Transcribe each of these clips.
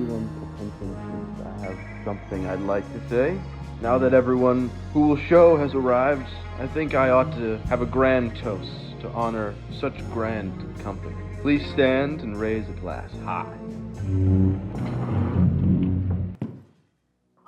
everyone's attention, please. I have something I'd like to say. Now that everyone who will show has arrived, I think I ought to have a grand toast to honor such grand company. Please stand and raise a glass high.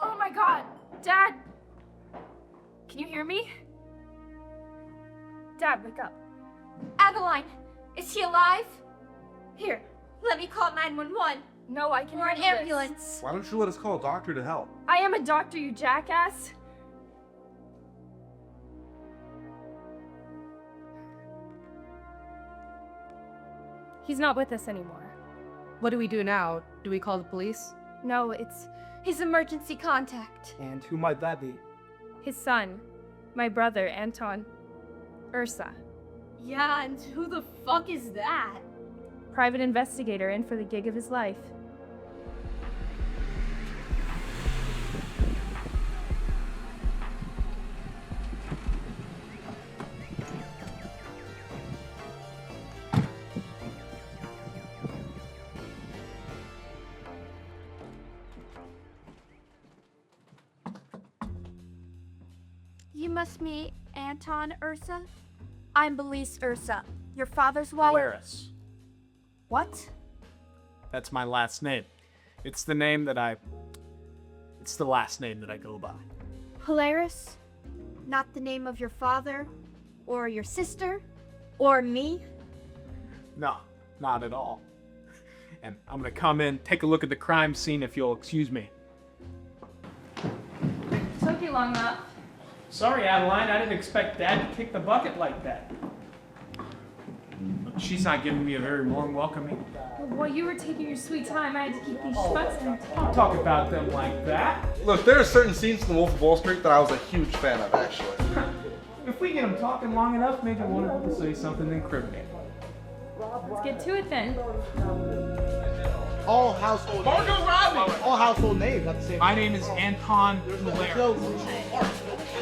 Oh my god! Dad! Can you hear me? Dad, wake up. Adeline, is he alive? Here, let me call 911. No, I can Or an handle this. ambulance. Why don't you let us call a doctor to help? I am a doctor, you jackass. He's not with us anymore. What do we do now? Do we call the police? No, it's His emergency contact. And who might that be? his son, my brother, Anton. Ursa. Yeah, and who the fuck is that? Private investigator in for the gig of his life. You must meet Anton Ursa? I'm Belize Ursa, your father's wife. Polaris. What? That's my last name. It's the last name that I go by. Polaris? Not the name of your father? Or your sister? Or me? No, not at all. And I'm gonna come in, take a look at the crime scene if you'll excuse me. Took you long enough. Sorry, Adeline, I didn't expect Dad to kick the bucket like that. She's not giving me a very warm welcoming. While you were taking your sweet time, I had to keep these schmucks in. Don't talk about them like that. Look, there are certain scenes in The Wolf of Wall Street that I was a huge fan of, actually. If we get them talking long enough, maybe one of them will say something incriminating. Let's get to it then. All household names. All household names, not the same. My name is Anton Polaris,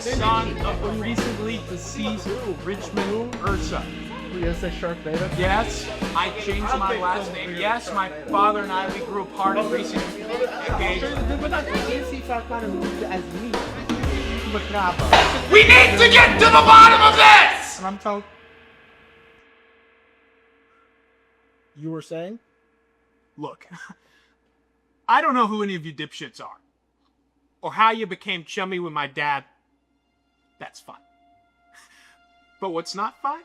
son of the recently deceased Richmond Ursa. You gonna say Sharknado? Yes, I changed my last name. Yes, my father and I, we grew apart in recent decades. But not you see Sharknado as me. Macabre. We need to get to the bottom of this! And I'm told. You were saying? Look, I don't know who any of you dipshits are, or how you became chummy with my dad. That's fine. But what's not fine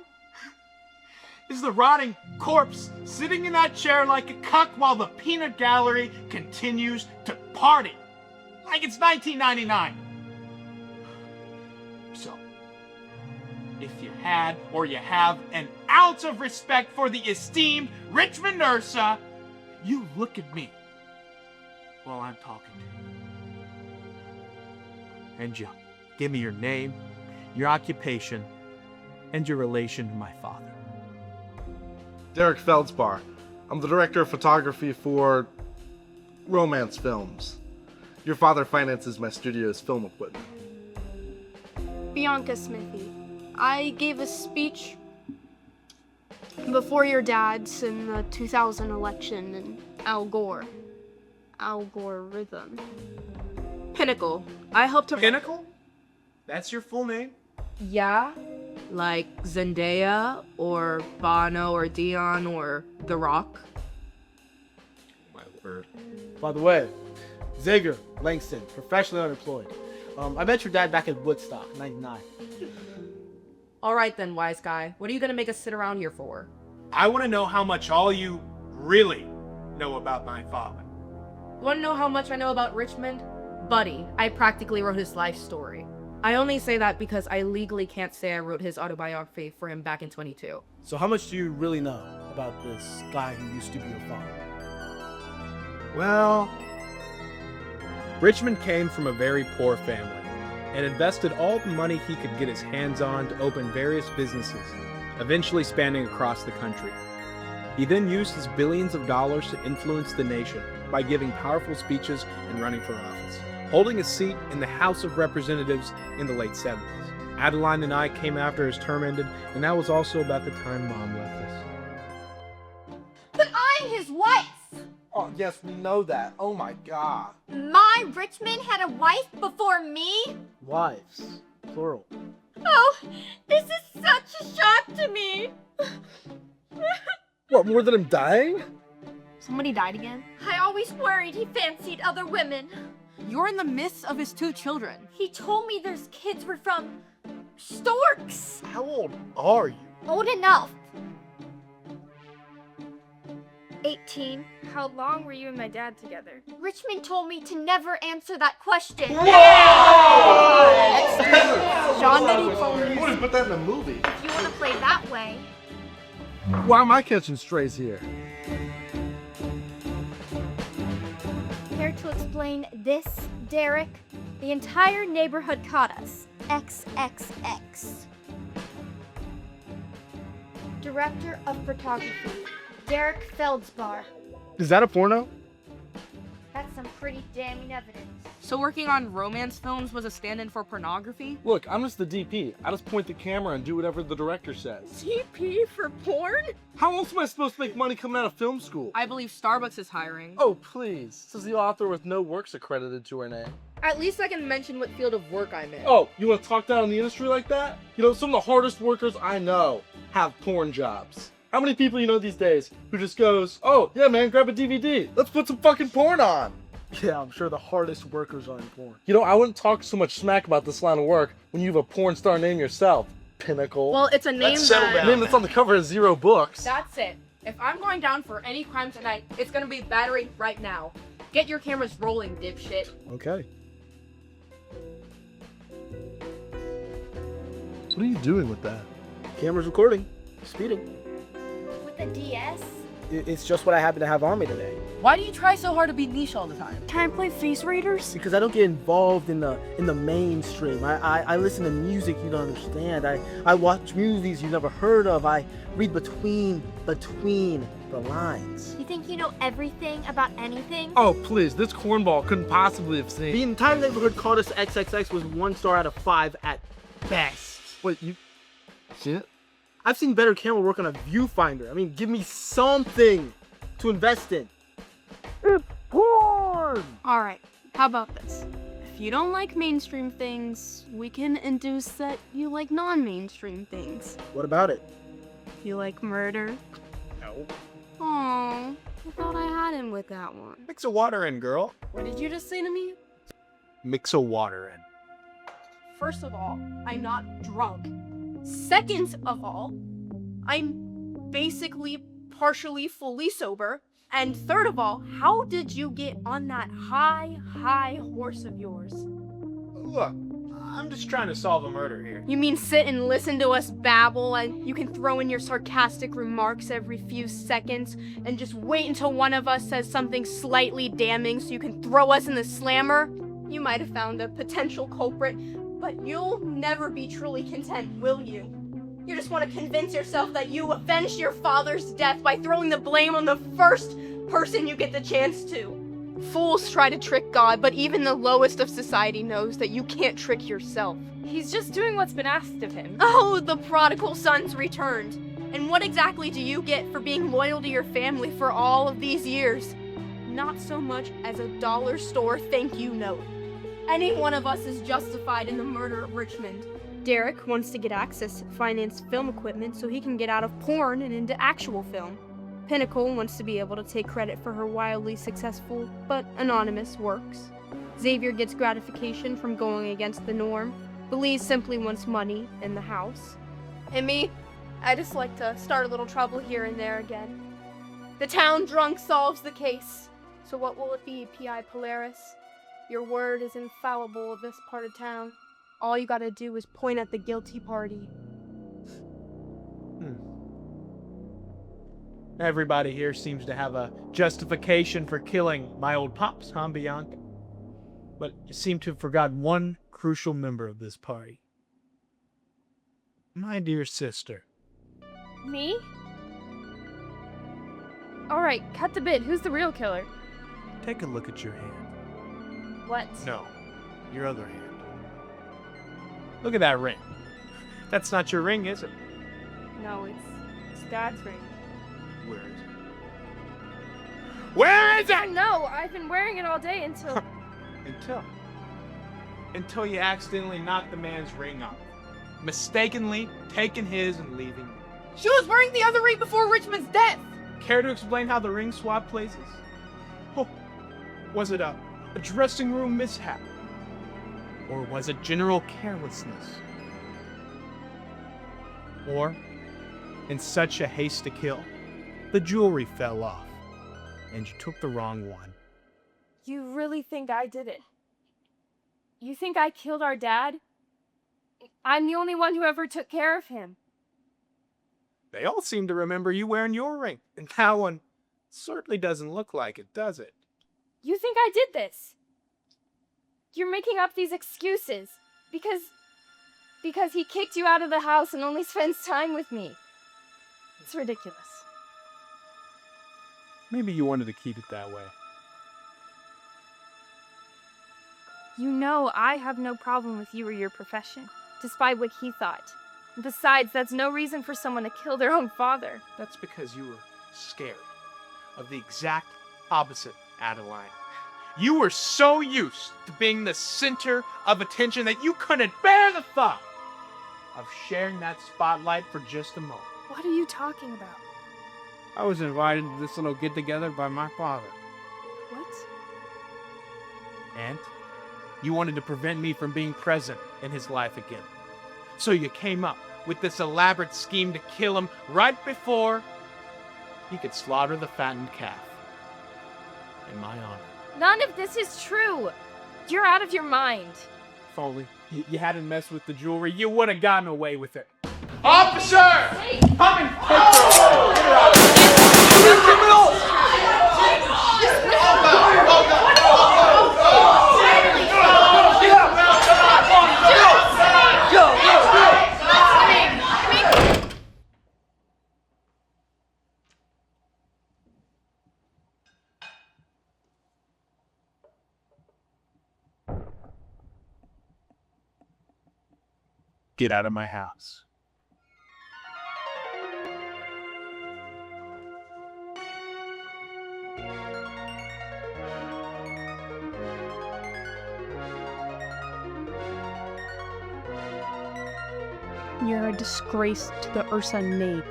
is the rotting corpse sitting in that chair like a cuck while the peanut gallery continues to party like it's 1999. So, if you had or you have an ounce of respect for the esteemed Richmond Ursa, you look at me while I'm talking to you. And you give me your name, your occupation, and your relation to my father. Derek Feldspar. I'm the director of photography for romance films. Your father finances my studio's film equipment. Bianca Smithy. I gave a speech before your dad's in the 2000 election in Al Gore. Algorithm. Pinnacle. I helped her. Pinnacle? That's your full name? Yeah. Like Zendaya, or Bono, or Dion, or The Rock. My word. By the way, Zager Langston, professionally unemployed. I met your dad back at Woodstock, '99. Alright then, wise guy. What are you gonna make us sit around here for? I want to know how much all you really know about my father. Wanna know how much I know about Richmond? Buddy, I practically wrote his life story. I only say that because I legally can't say I wrote his autobiography for him back in 22. So how much do you really know about this guy who used to be your father? Well, Richmond came from a very poor family and invested all the money he could get his hands on to open various businesses, eventually spanning across the country. He then used his billions of dollars to influence the nation by giving powerful speeches and running for office, holding a seat in the House of Representatives in the late 70s. Adeline and I came after his term ended, and that was also about the time Mom left us. But I'm his wife! Oh, yes, we know that. Oh my god. My Richmond had a wife before me? Wives. Plural. Oh, this is such a shock to me. What, more than him dying? Somebody died again? I always worried he fancied other women. You're in the midst of his 2 children. He told me those kids were from storks. How old are you? Old enough. 18. How long were you and my dad together? Richmond told me to never answer that question. Sean Diddy phone. You wouldn't put that in a movie. If you want to play that way. Why am I catching strays here? Care to explain this, Derek? The entire neighborhood caught us. XXX. Director of Photography, Derek Feldspar. Is that a porno? That's some pretty damning evidence. So working on romance films was a stand-in for pornography? Look, I'm just the DP. I just point the camera and do whatever the director says. DP for porn? How else am I supposed to make money coming out of film school? I believe Starbucks is hiring. Oh, please. Says the author with no works accredited to her name. At least I can mention what field of work I'm in. Oh, you want to talk down in the industry like that? You know, some of the hardest workers I know have porn jobs. How many people you know these days who just goes, oh, yeah, man, grab a DVD. Let's put some fucking porn on. Yeah, I'm sure the hardest workers are in porn. You know, I wouldn't talk so much smack about this line of work when you have a porn star name yourself. Pinnacle. Well, it's a name A name that's on the cover of 0 books. That's it. If I'm going down for any crime tonight, it's gonna be battery right now. Get your cameras rolling, dipshit. Okay. What are you doing with that? Camera's recording. Speeding. With a DS? It's just what I happen to have on me today. Why do you try so hard to be niche all the time? Can I play Face Raiders? Because I don't get involved in the mainstream. I listen to music you don't understand. I watch movies you've never heard of. I read between the lines. You think you know everything about anything? Oh, please, this cornball couldn't possibly have seen. The entire neighborhood called us XXX was 1 star out of 5 at best. Wait, you see it? I've seen better camera work on a viewfinder. I mean, give me something to invest in. It's porn! Alright, how about this? If you don't like mainstream things, we can induce that you like non-mainstream things. What about it? You like murder? No. Aww, I thought I had him with that one. Mix a water in, girl. What did you just say to me? Mix a water in. First of all, I'm not drunk. Second of all, I'm basically partially fully sober. And third of all, how did you get on that high horse of yours? Look, I'm just trying to solve a murder here. You mean sit and listen to us babble and you can throw in your sarcastic remarks every few seconds and just wait until one of us says something slightly damning so you can throw us in the slammer? You might have found a potential culprit, but you'll never be truly content, will you? You just want to convince yourself that you avenged your father's death by throwing the blame on the first person you get the chance to. Fools try to trick God, but even the lowest of society knows that you can't trick yourself. He's just doing what's been asked of him. Oh, the prodigal son's returned. And what exactly do you get for being loyal to your family for all of these years? Not so much as a dollar store thank you note. Any one of us is justified in the murder of Richmond. Derek wants to get access to finance film equipment so he can get out of porn and into actual film. Pinnacle wants to be able to take credit for her wildly successful, but anonymous works. Xavier gets gratification from going against the norm. Belize simply wants money in the house. And me, I just like to start a little trouble here and there again. The town drunk solves the case. So what will it be, P.I. Polaris? Your word is infallible of this part of town. All you gotta do is point at the guilty party. Everybody here seems to have a justification for killing my old pops, huh, Bianca? But you seem to have forgotten one crucial member of this party. My dear sister. Me? Alright, cut the bit. Who's the real killer? Take a look at your hand. What? No, your other hand. Look at that ring. That's not your ring, is it? No, it's Dad's ring. Where is it? Where is it? No, I've been wearing it all day until... Until you accidentally knocked the man's ring off, mistakenly taking his and leaving. She was wearing the other ring before Richmond's death. Care to explain how the ring swapped places? Oh, was it a dressing room mishap? Or was it general carelessness? Or, in such a haste to kill, the jewelry fell off, and you took the wrong one? You really think I did it? You think I killed our dad? I'm the only one who ever took care of him. They all seem to remember you wearing your ring, and that one certainly doesn't look like it, does it? You think I did this? You're making up these excuses because he kicked you out of the house and only spends time with me. It's ridiculous. Maybe you wanted to keep it that way. You know I have no problem with you or your profession, despite what he thought. Besides, that's no reason for someone to kill their own father. That's because you were scared of the exact opposite, Adeline. You were so used to being the center of attention that you couldn't bear the thought of sharing that spotlight for just a moment. What are you talking about? I was invited to this little get-together by my father. What? And you wanted to prevent me from being present in his life again. So you came up with this elaborate scheme to kill him right before he could slaughter the fattened calf. In my honor. None of this is true. You're out of your mind. If only you hadn't messed with the jewelry, you would have gotten away with it. Officer! Come and take her! Get her out! You criminals! Get out of my house. You're a disgrace to the Ursa name.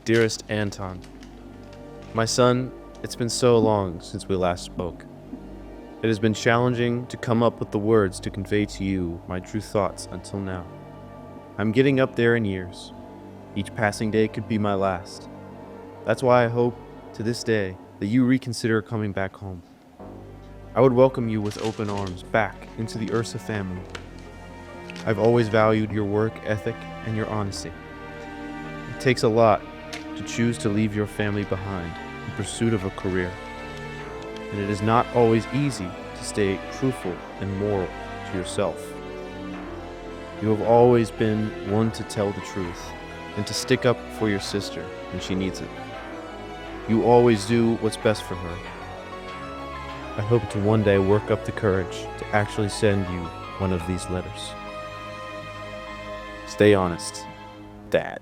Dearest Anton, my son, it's been so long since we last spoke. It has been challenging to come up with the words to convey to you my true thoughts until now. I'm getting up there in years. Each passing day could be my last. That's why I hope, to this day, that you reconsider coming back home. I would welcome you with open arms back into the Ursa family. I've always valued your work ethic and your honesty. It takes a lot to choose to leave your family behind in pursuit of a career. And it is not always easy to stay truthful and moral to yourself. You have always been one to tell the truth and to stick up for your sister when she needs it. You always do what's best for her. I hope to one day work up the courage to actually send you one of these letters. Stay honest, Dad.